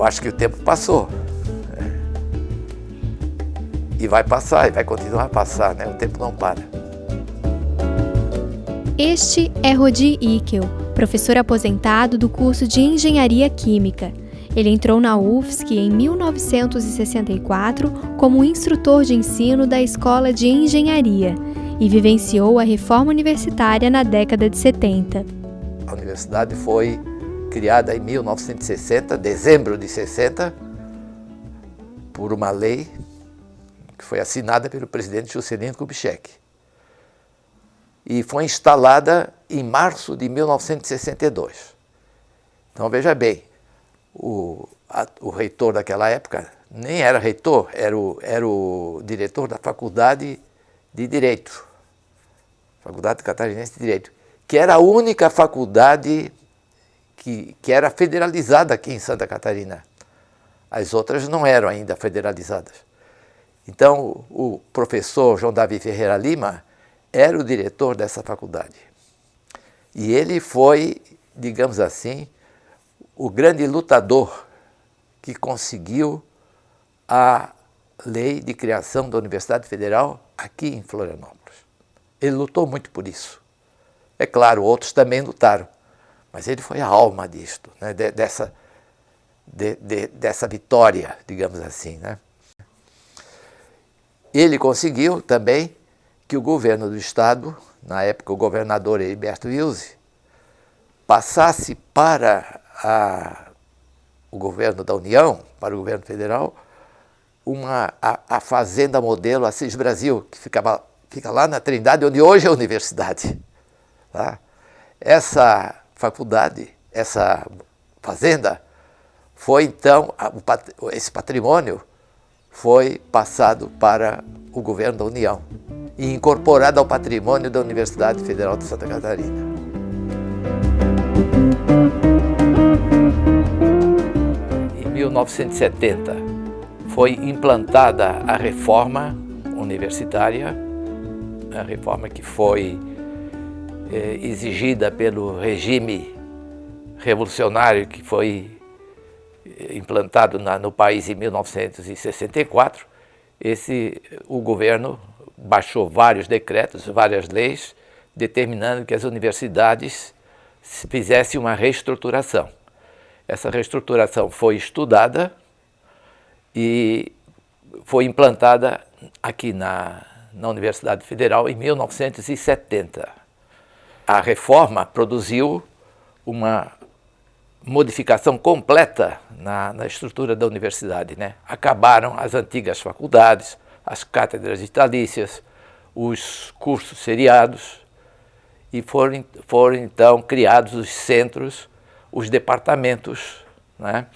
eu acho que o tempo passou. E vai passar, e vai continuar a passar, né? O tempo não para. Este é Rodi Ickel, professor aposentado do curso de Engenharia Química. Ele entrou na UFSC em 1964 como instrutor de ensino da Escola de Engenharia e vivenciou a reforma universitária na década de 70. A universidade foi criada em 1960, dezembro de 60, por uma lei que foi assinada pelo presidente Juscelino Kubitschek. E foi instalada em março de 1962. Então, veja bem, o reitor daquela época nem era reitor, era o diretor da Faculdade de Direito, Faculdade Catarinense de Direito, que era a única faculdade que era federalizada aqui em Santa Catarina. As outras não eram ainda federalizadas. Então, o professor João Davi Ferreira Lima era o diretor dessa faculdade. E ele foi, digamos assim, o grande lutador que conseguiu a lei de criação da Universidade Federal aqui em Florianópolis. Ele lutou muito por isso. É claro, outros também lutaram, mas ele foi a alma disto, né? dessa vitória, digamos assim, né? Ele conseguiu também que o governo do estado, na época o governador Heriberto Wilson, passasse para o governo da União, para o governo federal, a fazenda modelo Assis Brasil, que fica lá na Trindade, onde hoje é a universidade. Tá? Essa faculdade, essa fazenda, foi então, esse patrimônio foi passado para o governo da União e incorporado ao patrimônio da Universidade Federal de Santa Catarina. Em 1970 foi implantada a reforma universitária, a reforma que foi exigida pelo regime revolucionário que foi implantado no país em 1964. O governo baixou vários decretos, várias leis, determinando que as universidades fizessem uma reestruturação. Essa reestruturação foi estudada e foi implantada aqui na Universidade Federal em 1970. A reforma produziu uma modificação completa na estrutura da universidade, né? Acabaram as antigas faculdades, as cátedras vitalícias, os cursos seriados e foram então criados os centros, os departamentos, né?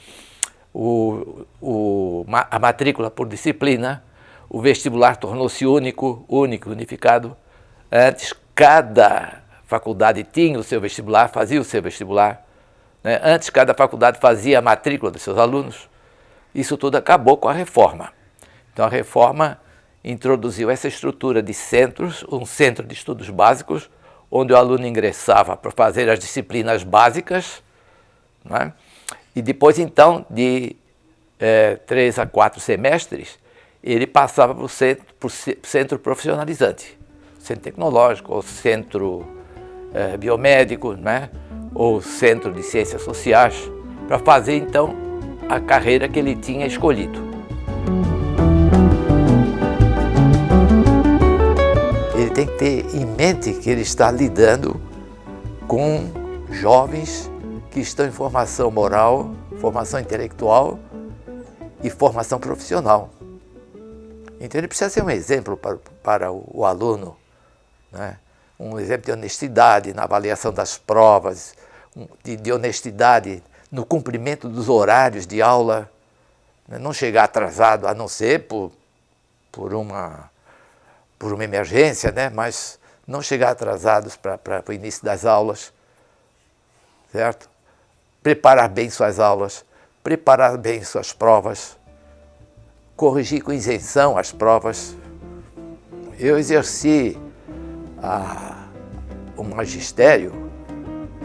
A matrícula por disciplina, o vestibular tornou-se unificado. Antes, cada faculdade tinha o seu vestibular, fazia o seu vestibular. Né? Antes, cada faculdade fazia a matrícula dos seus alunos. Isso tudo acabou com a reforma. Então, a reforma introduziu essa estrutura de centros, um centro de estudos básicos, onde o aluno ingressava para fazer as disciplinas básicas, né? E depois, então, de 3 a 4 semestres, ele passava para o centro profissionalizante, centro tecnológico, ou centro biomédico, né? Ou centro de ciências sociais, para fazer, então, a carreira que ele tinha escolhido. Ele tem que ter em mente que ele está lidando com jovens que estão em formação moral, formação intelectual e formação profissional. Então ele precisa ser um exemplo para o aluno, né? Um exemplo de honestidade na avaliação das provas, de honestidade no cumprimento dos horários de aula, né? Não chegar atrasado, a não ser por uma emergência, né? Mas não chegar atrasados para o início das aulas, certo? Preparar bem suas aulas, preparar bem suas provas, corrigir com isenção as provas. Eu exerci o magistério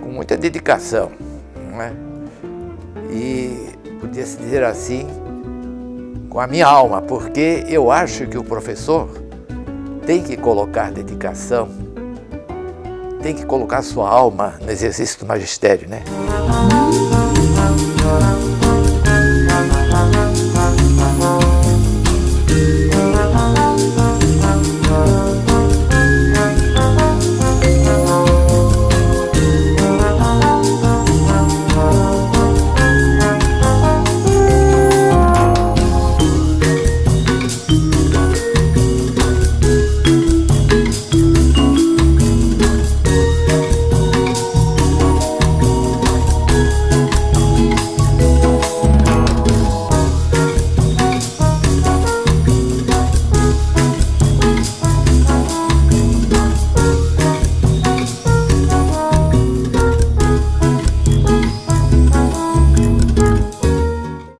com muita dedicação, não é? E podia-se dizer assim, com a minha alma, porque eu acho que o professor tem que colocar dedicação, tem que colocar sua alma no exercício do magistério, né?